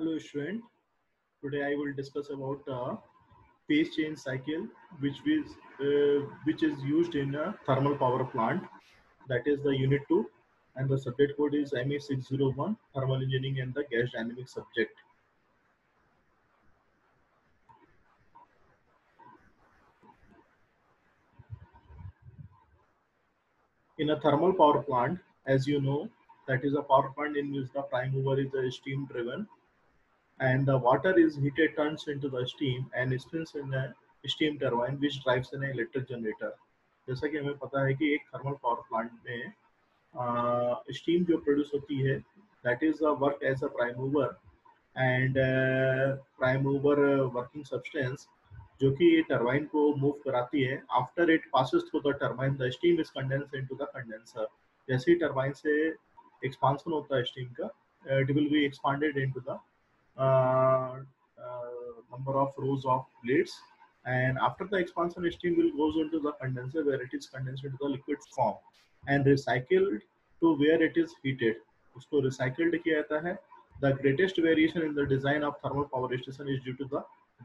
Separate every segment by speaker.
Speaker 1: Hello, student. Today I will discuss about phase change cycle, which is used in a thermal power plant. That is the unit 2, and the subject code is MA601 Thermal Engineering and the Gas Dynamics subject. In a thermal power plant, as you know, that is a power plant in which the prime mover is a steam driven, and the water is heated turns into the steam and spins in a steam turbine which drives an electric generator. जैसा कि हमें पता है कि एक thermal power plant में steam जो produce होती है that is work as a prime mover and prime mover working substance जो कि टरबाइन को मूव कराती है after it passes through the turbine the steam is condense into the condenser जैसे ही टरबाइन से एक्सपांशन होता है स्टीम का it will be expanded into the number of rows of blades, and after the expansion steam will goes into the condenser where it is condensed into the liquid form and recycled to where it is heated. उसको recycled किया जाता है. The greatest variation in the design of thermal power station is due to the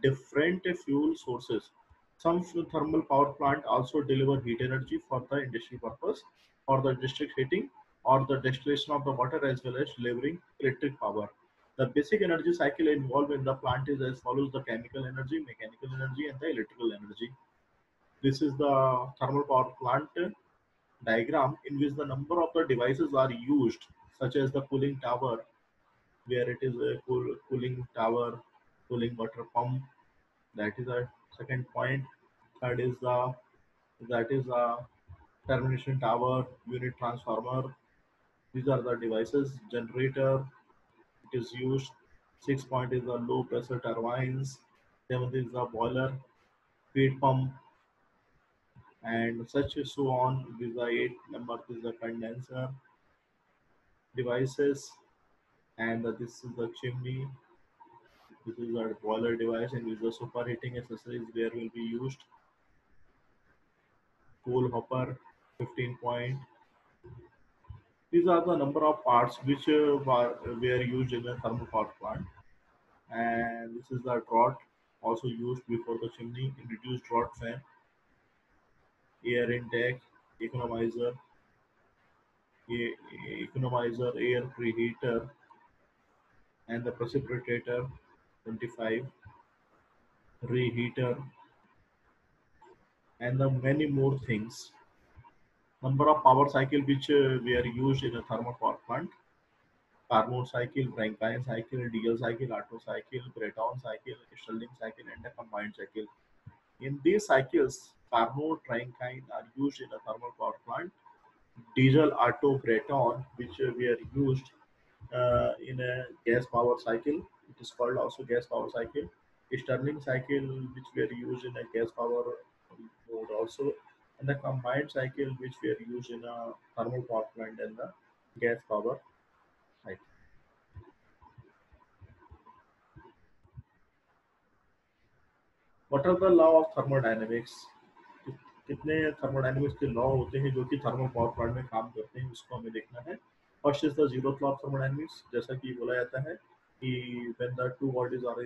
Speaker 1: different fuel sources. Some thermal power plant also deliver heat energy for the industry purpose, for the district heating, or the distillation of the water as well as delivering electric power. The basic energy cycle involved in the plant is as follows: the chemical energy, mechanical energy, and the electrical energy. This is the thermal power plant diagram in which the number of the devices are used, such as the cooling tower, where it is a cooling tower, cooling water pump. That is a second point. Third is the that is a termination tower, unit transformer. These are the devices. Generator, it is used. 6 point is the low pressure turbines. 7th is the boiler, feed pump, and such so on. With the 8 number is the condenser devices, and this is the chimney. This is a boiler device, and with the superheating accessories there will be used. Coal hopper, 15 point. These are the number of parts which were used in the thermal power plant. And this is the draught, also used before the chimney, reduced draught fan, air intake, economizer, air preheater, and the precipitator, 25, reheater, and the many more things. Number of power cycle which were used in a thermal power plant: Carnot cycle, Rankine cycle, Diesel cycle, Otto cycle, Breton cycle, Stirling cycle, and a combined cycle. In these cycles, Carnot, Rankine are used in a thermal power plant. Diesel, Otto, Breton, which were used in a gas power cycle. It is called also gas power cycle. Stirling cycle, which were used in a gas power mode also, and the combined cycle, which were used in a thermal power plant and the gas power cycle. What are the law of thermodynamics? कितने thermodynamics के law होते हैं जो कि thermal power plant में काम करते हैं उसको हमें देखना है. First is the zero law of thermodynamics. जैसा कि बोला जाता है कि when the two bodies are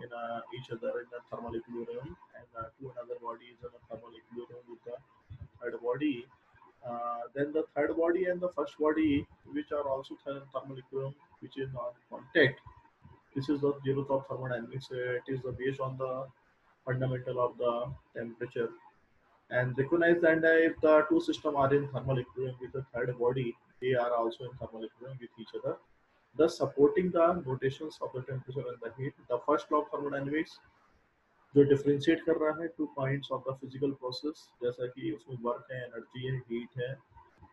Speaker 1: in each other in a thermal equilibrium, and two another body is in a thermal equilibrium with the third body, then the third body and the first body which are also thermal equilibrium which is on contact. This is the zero of thermodynamics. It is based on the fundamental of the temperature, and recognize that if the two systems are in thermal equilibrium with the third body, they are also in thermal equilibrium with each other, thus supporting the notations of the temperature and the heat. The first law of thermodynamics जो differentiate कर रहा है two points of the physical process, जैसा कि उसमें work है, energy है, heat है.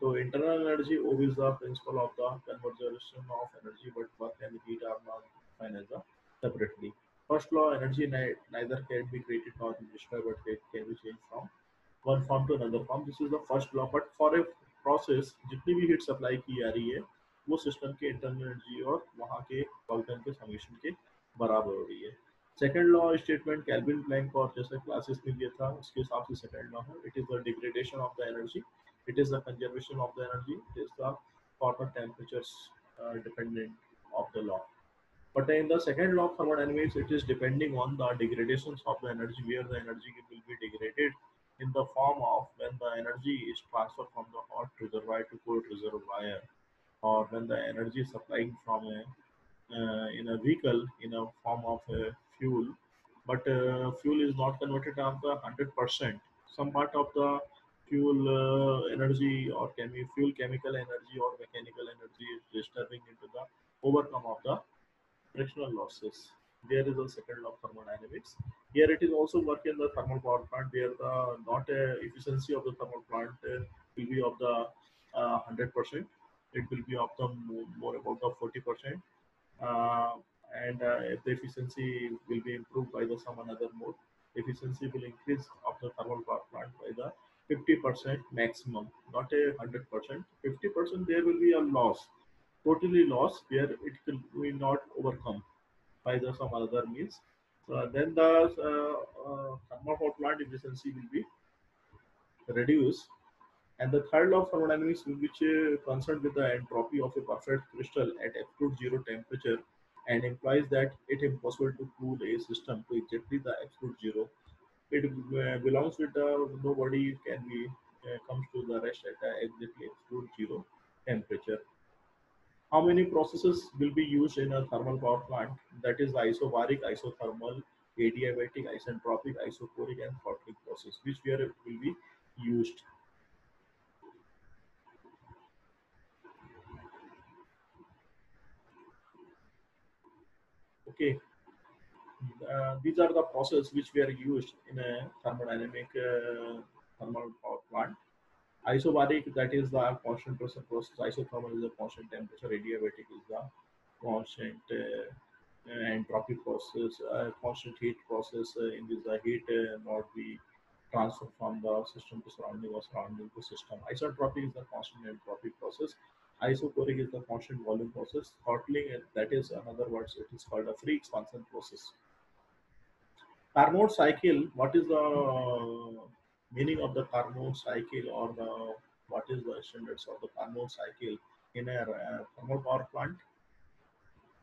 Speaker 1: तो internal energy O is the principle of the conversation of energy, but work and heat are not defined as the separately. First law, energy neither can be created nor destroyed, but it can be changed from one form to another form. This is the first law. But for a process जितनी भी heat supply की जा रही है वो system के internal energy और वहाँ के वर्क के समीशन के बराबर हो रही है. Second law statement Kelvin Planck और जैसे क्लासेस में दिया था उसके हिसाब से सेकंड लॉ है. It is the degradation of the energy, it is the conservation of the energy, it is the for the temperatures dependent of the law. But in the second law of thermodynamics, it is depending on the degradations of the energy, where the energy will be degraded in the form of when the energy is transferred from the hot reservoir to cold reservoir, or when the energy is supplying from a in a vehicle in a form of a fuel, but fuel is not converted of the 100%. Some part of the fuel energy or fuel chemical energy or mechanical energy is disturbing into the overcome of the frictional losses. There is a second law of thermodynamics. Here it is also work in the thermal power plant where the not efficiency of the thermal plant will be of the 100%. It will be of the more about the 40%, uh, and if the efficiency will be improved by the some another mode, efficiency will increase of the thermal power plant by the 50% maximum, not a 100%. 50% there will be a loss, totally loss where it will not overcome by the some other means. Then the thermal power plant efficiency will be reduced. And the third law of thermodynamics, which concerned with the entropy of a perfect crystal at absolute zero temperature, and implies that it is impossible to cool a system to exactly the absolute zero. It belongs with the nobody can be comes to the rest at the exactly absolute zero temperature. How many processes will be used in a thermal power plant? That is the isobaric, isothermal, adiabatic, isentropic, isochoric, and throttling process, which where it will be used. Okay, these are the processes which were used in a thermodynamic thermal power plant. Isobaric, that is the constant pressure process. Isothermal is the constant temperature. Adiabatic is the constant entropy process, constant heat process, in which the heat not be transferred from the system to surrounding or surrounding to system. Isentropic is the constant entropy process. Isochoric is the constant volume process. Throttling, that is another word, it is called a free expansion process. Carnot cycle, what is the meaning of the Carnot cycle, or what is the standards of the Carnot cycle in a thermal power plant?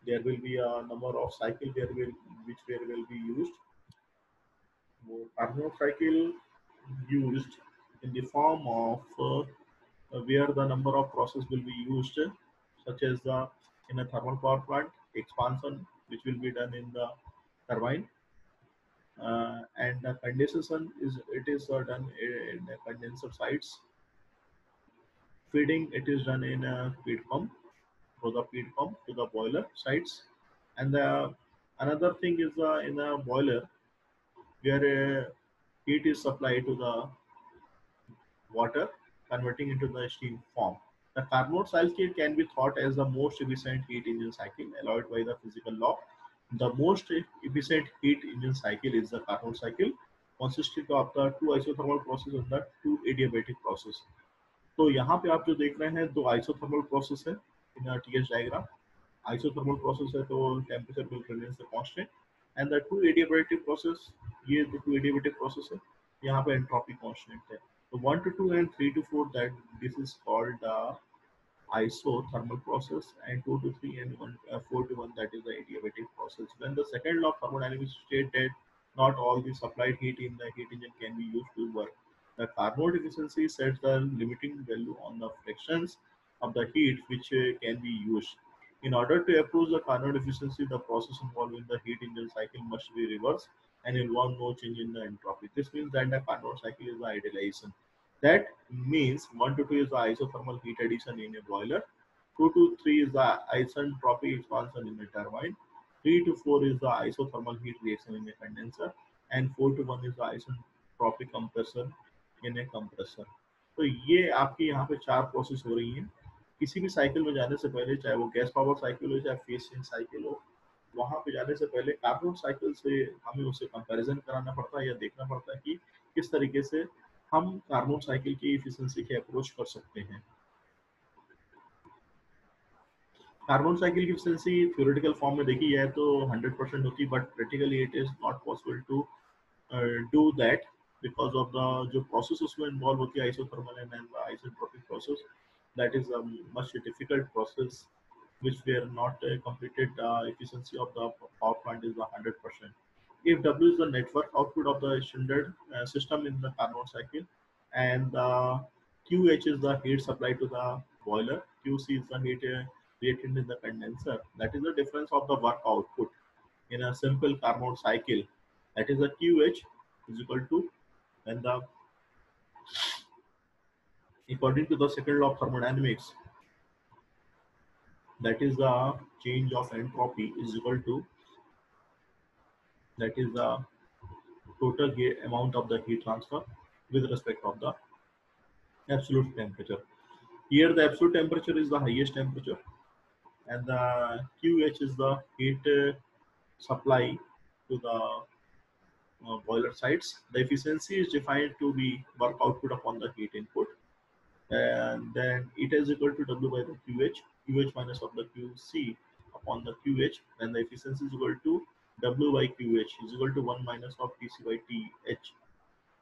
Speaker 1: There will be a number of cycle which where will be used. Carnot cycle used in the form of where the number of process will be used, such as the in a thermal power plant expansion, which will be done in the turbine, and the condensation is it is done in the condenser sites. Feeding, it is done in a feed pump, through the feed pump to the boiler sites. And the another thing is in a boiler where heat is supplied to the water, converting into the steam form. The Carnot cycle can be thought as the most efficient heat engine cycle allowed by the physical law. The most efficient heat engine cycle is the Carnot cycle, consisting of the two isothermal process and the two adiabatic process. तो यहाँ पे आप जो देख रहे हैं दो isothermal process है इन टीएच डायग्राम. आइसोथर्मल प्रोसेस है तो temperature will remain constant, and the two adiabatic process, ये जो टू एडियाबेटिक प्रोसेस है यहाँ पे एंट्रोपी कांस्टेंट है. तो 1 to 2 and 3 to 4, that this is called the isothermal process, and 2 to 3 and 4 to 1, that is the adiabatic process. When the second law of thermodynamics state that not all the supplied heat in the heat engine can be used to work, the Carnot efficiency sets the limiting value on the fractions of the heat which can be used. In order to approach the Carnot efficiency, the process involved in the heat engine cycle must be reversed and involve no change in the entropy. This means that the Carnot cycle is the idealization. That means 1 to 2 is the isothermal heat addition in a boiler, 2 to 3 is the isentropic expansion in a turbine, 3 to 4 is the isothermal heat reaction in a condenser, and 4 to 1 is the isentropic compression in a compressor. तो ये आपकी यहाँ पे चार process हो रही हैं. किसी भी साइकिल में जाने से पहले, चाहे वो गैस पावर साइकिल हो चाहे फेस चेंज साइकिल हो, वहाँ पे जाने से पहले कार्बन साइकिल से हमें उससे कंपैरिजन कराना पड़ता है या देखना पड़ता है कि किस तरीके से हम कार्बन साइकिल की इफिशिएंसी के अप्रोच कर सकते हैं. कार्बन साइकिल की इफिशिएंसी थ्योरेटिकल फॉर्म में देखी जाए तो 100% होती है, but practically it is not possible to do that because of the जो प्रोसेस उसमें इन्वॉल्व होती है isothermal and isotropic process, that is a much difficult process. which were not completed, efficiency of the power plant is the 100%. If W is the network output of the standard system in the Carnot cycle, and QH is the heat supply to the boiler, QC is the heat reactant in the condenser. That is the difference of the work output in a simple Carnot cycle. That is the QH is equal to, and the according to the second law of thermodynamics, that is the change of entropy is equal to, that is the total amount of the heat transfer with respect of the absolute temperature. Here the absolute temperature is the highest temperature, and the QH is the heat supply to the boiler sides. The efficiency is defined to be work output upon the heat input, and then it is equal to W by the QH minus of the QC upon the QH, and the efficiency is equal to W by QH is equal to 1 minus of TC by TH.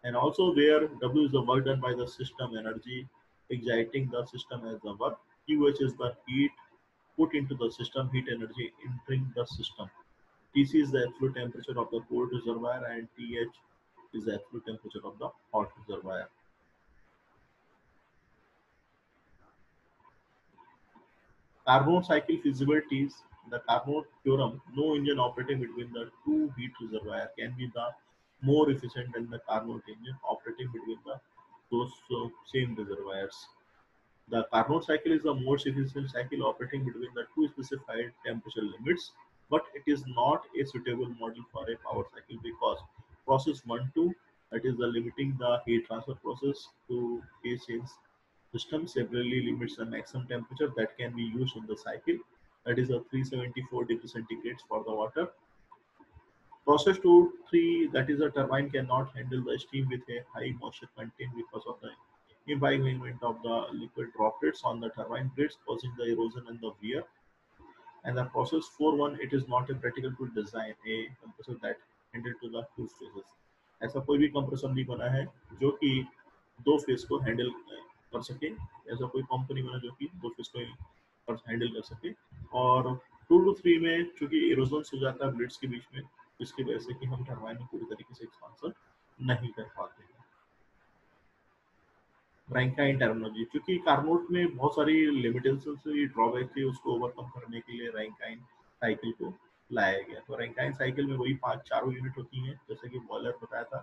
Speaker 1: And also where W is the work done by the system energy exciting the system as the work, QH is the heat put into the system, heat energy entering the system. TC is the absolute temperature of the cold reservoir, and TH is the absolute temperature of the hot reservoir. Carnot cycle feasibilities, the Carnot theorem, no engine operating between the two heat reservoirs can be the more efficient than the Carnot engine operating between the those same reservoirs. The Carnot cycle is the most efficient cycle operating between the two specified temperature limits, but it is not a suitable model for a power cycle because process 1-2, that is the limiting the heat transfer process to phase change system, severely limits the maximum temperature that can be used in the cycle, that is a 374 degrees centigrade for the water. Process 2-3, that is a turbine cannot handle the steam with a high moisture content because of the imbibement of the liquid droplets on the turbine blades causing the erosion and the wear. And the process 4-1, it is not a practical to design a compressor that handle to the two phases. ऐसा कोई भी compressor नहीं बना है जो कि दो phase को हैंडल कर सके, ऐसा कोई कंपनी बना जो कि दो फेज को हैंडल कर सके। और 2-3 में चूंकि इरोजन हो जाता है ब्लेड्स के बीच में, जिसकी वजह से कि हम टरबाइन में पूरी तरीके से एक्सपांसन नहीं कर पाते हैं। रैंकाइन टर्मिनोलॉजी, क्योंकि कार्नोट में बहुत सारी लिमिटेशंस थी, ड्रॉबैक थी, उसको ओवरकम करने के लिए रैंकाइन साइकिल को लाया गया। तो रैंकाइन साइकिल में वही 5 चारों यूनिट होती हैं, जैसे कि बॉयलर बताया था,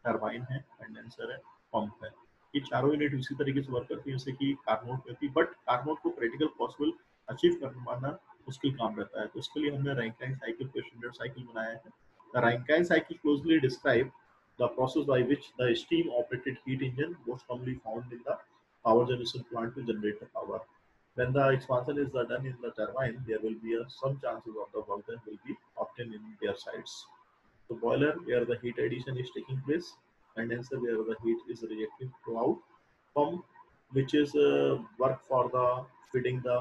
Speaker 1: टरबाइन है, कंडेंसर है, पंप है। ये चारों यूनिट उसी तरीके से वर्क करती है जैसे कि कार्नोट में थी, बट कार्नोट को प्रैक्टिकल पॉसिबल अचीव कर पाना मुश्किल काम रहता है। तो इसके लिए हमने रैंकाइन साइकिल को स्टैंडर्ड साइकिल बनाया है। The Rankine cycle closely describe the process by which the steam operated heat engine most commonly found in the power generation plant to generate the power. When the expansion is done in the turbine, there will be some chances of the work done will be obtained in their sides. So boiler where the heat addition is taking place, condenser where the heat is rejected throughout, pump which is work for the feeding the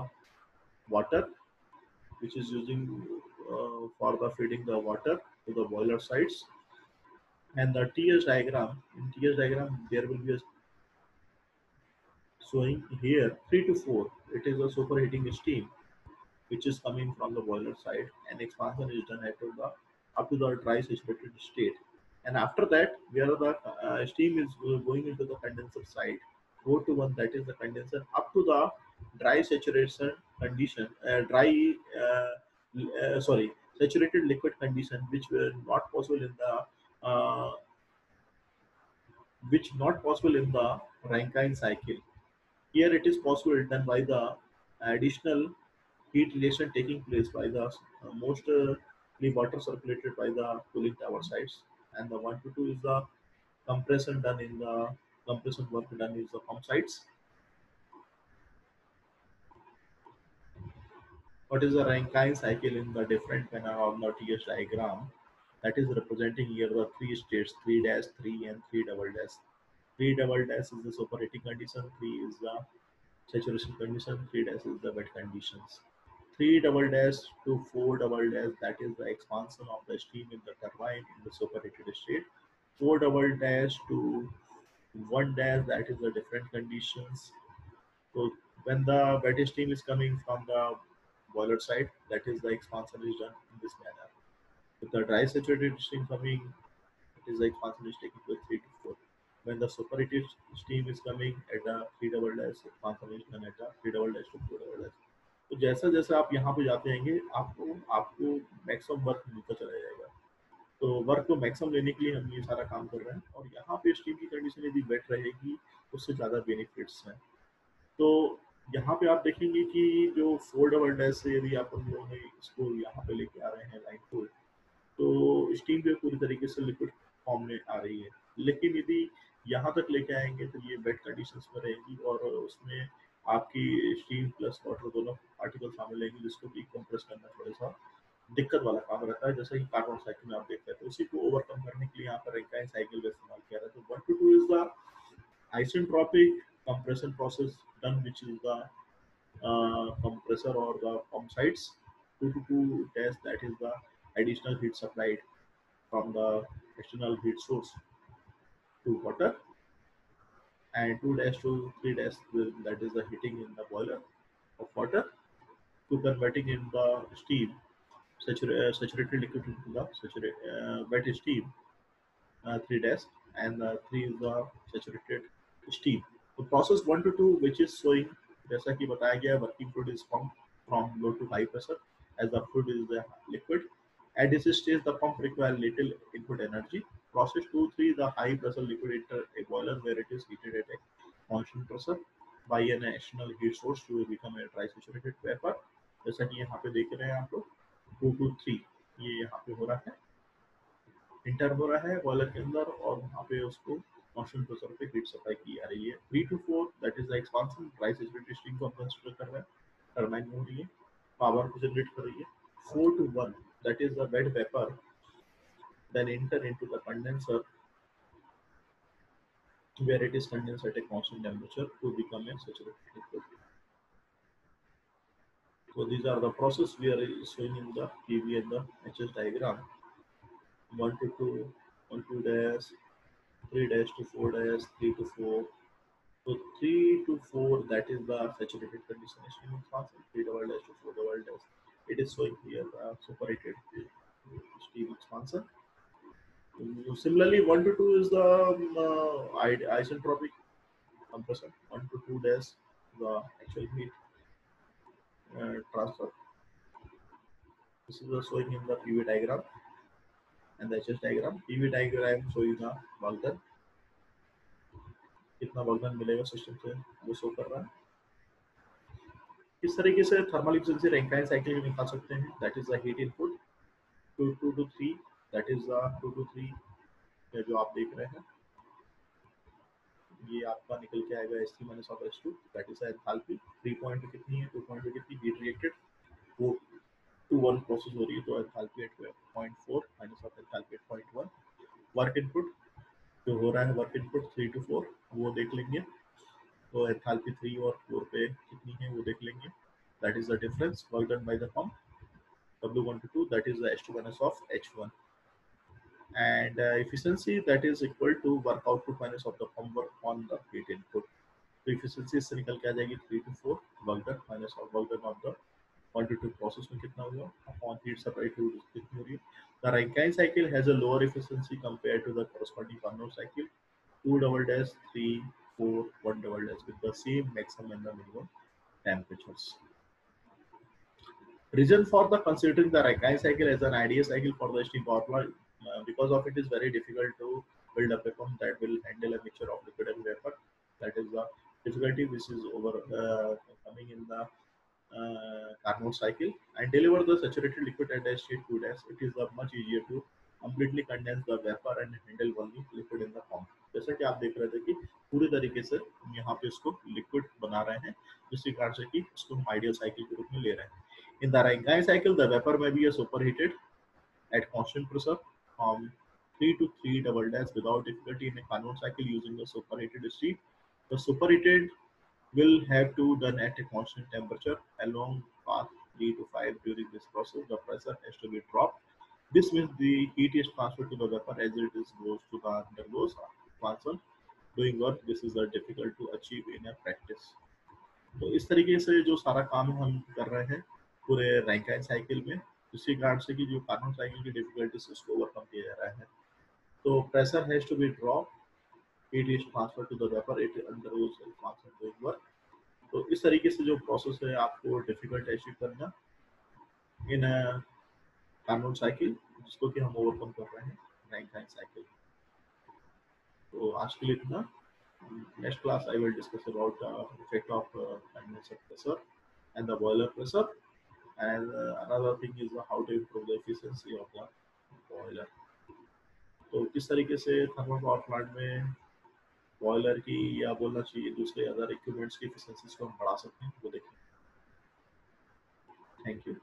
Speaker 1: water, which is using for the feeding the water to the boiler sides. And the TS diagram, in TS diagram there will be a showing here 3 to 4. It is a superheating steam which is coming from the boiler side, and expansion is done up to the dry saturated state. And after that, where the steam is going into the condenser side, 4 to 1, that is the condenser, up to the dry saturation condition, saturated liquid condition, which were not possible in the uh, which not possible in the Rankine cycle. Here it is possible done by the additional heat relation taking place by the mostly water circulated by the cooling tower sides, and the 1 to 2 is the compression done in the compression work done is the pump sides. What is the Rankine cycle in the different manner on the TS diagram? That is representing here the three states 3 dash 3 and 3 double dash. 3 double dash is the superheating condition, 3 is the saturation condition, 3 dash is the wet conditions. 3 double dash to 4 double dash, that is the expansion of the steam in the turbine in the superheated state. 4 double dash to 1 dash, that is the different conditions. So when the wet steam is coming from the boiler side, that is the expansion is done in this manner. With the dry saturated steam coming, it is the expansion is taking place 3 to 4. When the superheated steam is coming at a 3 double dash, expansion is done at a 3 double dash to 4 double dash. तो जैसा जैसा आप यहाँ पे जाते रहेंगे, आपको आपको मैक्सिमम वर्क मिलता चला जाएगा। तो वर्क को मैक्सिमम लेने के लिए हम ये सारा काम कर रहे हैं, और यहाँ पे स्टीम की कंडीशन यदि वेट रहेगी, उससे ज़्यादा बेनिफिट्स हैं। तो यहाँ पे आप देखेंगे कि जो 4 डबल डैश से यदि आप हम लोगों ने इसको यहाँ पे लेके आ रहे हैं लाइन को, तो स्टीम जो है पूरी तरीके से लिक्विड फॉर्म में आ रही है। लेकिन यदि यहाँ तक लेके आएंगे तो ये वेट कंडीशंस में रहेगी, और उसमें आपकी स्टीम प्लस वाटर दोनों पार्टिकल शामिल रहेंगे, जिसको भी कंप्रेस करना थोड़ा सा दिक्कत वाला काम रहता है। जैसे कि कार्बन साइकिल में आप देखते हैं, तो उसी को ओवरकम करने के लिए यहाँ पर रैंकाइन साइकिल का इस्तेमाल किया जाता है। तो 1 to 2 is the isentropic compression process done, which is the compressor or the pump sides. 2 to 2 dash, that is the additional heat supplied from the external heat source to water, and 2 dash to 3 dash, that is the heating in the boiler of water to converting in the steam, saturated liquid into the wet steam, 3 dash, and 3 is the saturated steam. So process 1 to 2, which is showing, जैसा कि बताया गया, working fluid is pumped from low to high pressure as the fluid is the liquid. At this stage, the pump requires little input energy. Process 2, 3, the high pressure liquid enter a boiler where it is heated at a constant pressure by an external heat source to become a dry saturated vapor. जैसा कि यहाँ पे देख रहे हैं आप लोग, 2 to 3 ये यहाँ पे हो रहा है, इंटर हो रहा है बॉयलर के अंदर, और वहाँ पे उसको कांस्टेंट प्रेशर पे हीट सप्लाई की आ रही है। 3 to 4, that is the expansion, dry saturated steam को कंसिडर कर रहा है, टरबाइन में हो रही है, पावर को जनरेट कर रही है। 4 to 1, that is the wet vapor, then enter into the condenser where it is condensed at a constant temperature to become a saturated liquid. So these are the process we are showing in the PV and the HS diagram. 1 to 2, 1 to dash, 3 dash to 4 dash, 3 to 4. So 3 to 4, that is the saturated condition steam expansion. 3 double dash to 4 double dash, it is showing here separated steam expansion. Similarly, 1 to 2 is the isentropic compression. 1 to 2 dash, the actual heat transfer. This is showing in the PV diagram and the HS diagram. PV diagram showing the work done, कितना work done मिलेगा system से, वो show कर रहा है। इस तरीके से थर्मल एफिशिएंसी रैंकाइन साइकिल में निकाल सकते हैं। That is the heat input 2 to 3, that is the 2 to 3 जो आप देख रहे हैं, ये आपका निकल के आएगा S3 minus of S2, that is enthalpy. 3 point कितनी है, 2 पॉइंट कितनी हीट रिएक्टेड, वो 2 1 प्रोसेस हो रही है, तो enthalpy at 0.4 minus of enthalpy at 0.1। Work input जो हो रहा है, वर्क इनपुट 3 to 4 वो देख लेंगे, तो एंथैल्पी 3 और 4 पे कितनी है वो देख लेंगे, that is the difference work done by the pump. W1 to 2, that is the S2 minus of H1, and efficiency, that is equal to work output minus of the pump work on the heat input. तो efficiency इससे निकल के आ जाएगी 3 to 4 work done minus of work done of the 1 to 2 process में कितना हुआ, on heat supply to कितनी हो रही है। The Rankine cycle has a lower efficiency compared to the corresponding Carnot cycle, 2 double dash, 3, 4, 1 double dash, with the same maximum and the minimum temperatures. Reason for the considering the Rankine cycle as an ideal cycle for the steam power plant, because of it is very difficult to build up a pump that will handle a mixture of liquid and vapor. That is the difficulty which is coming in the Carnot cycle, and deliver the saturated liquid at a state 2 dash. It is much easier to completely condense the vapor and handle only liquid in the pump. जैसा कि आप देख रहे थे कि पूरी तरीके से यहाँ पे इसको लिक्विड बना रहे हैं, जिसके कारण से कि इसको हम आइडियल साइकिल के रूप में ले रहे हैं। In the Rankine cycle, the vapor may be superheated at constant pressure from 3 to 3 double dash without difficulty in a Carnot cycle using the superheated steam. The superheated will have to done at a constant temperature along path 3 to 5. During this process, the pressure has to be dropped. This means the heat is transferred to the vapor as it is goes to the undergoes expansion. Doing work, this is difficult to achieve in a practice. तो इस तरीके से जो सारा काम हम कर रहे हैं, पूरे रैंकाइन साइकिल में, इसी कारण से कि जो कार्नोट साइकिल की डिफिकल्टीज उसको ओवरकम किया जा रहा है। तो pressure has to be drop, heat is transfer to the vapour, it undergoes expansion doing work. तो इस तरीके से जो प्रोसेस है आपको डिफिकल्ट अचीव करना इन कार्नोट साइकिल, जिसको कि हम ओवरकम कर रहे हैं रैंकाइन साइकिल। तो आज के लिए इतना। Next class I will discuss about the effect of condenser pressure and the boiler pressure, and another thing is how to improve the efficiency of the boiler. तो किस तरीके से थर्मल पावर प्लांट में बॉयलर की या बोलना चाहिए दूसरे अदर इक्विपमेंट्स की एफिशिएंसीज को हम बढ़ा सकते हैं वो देखें। Thank you.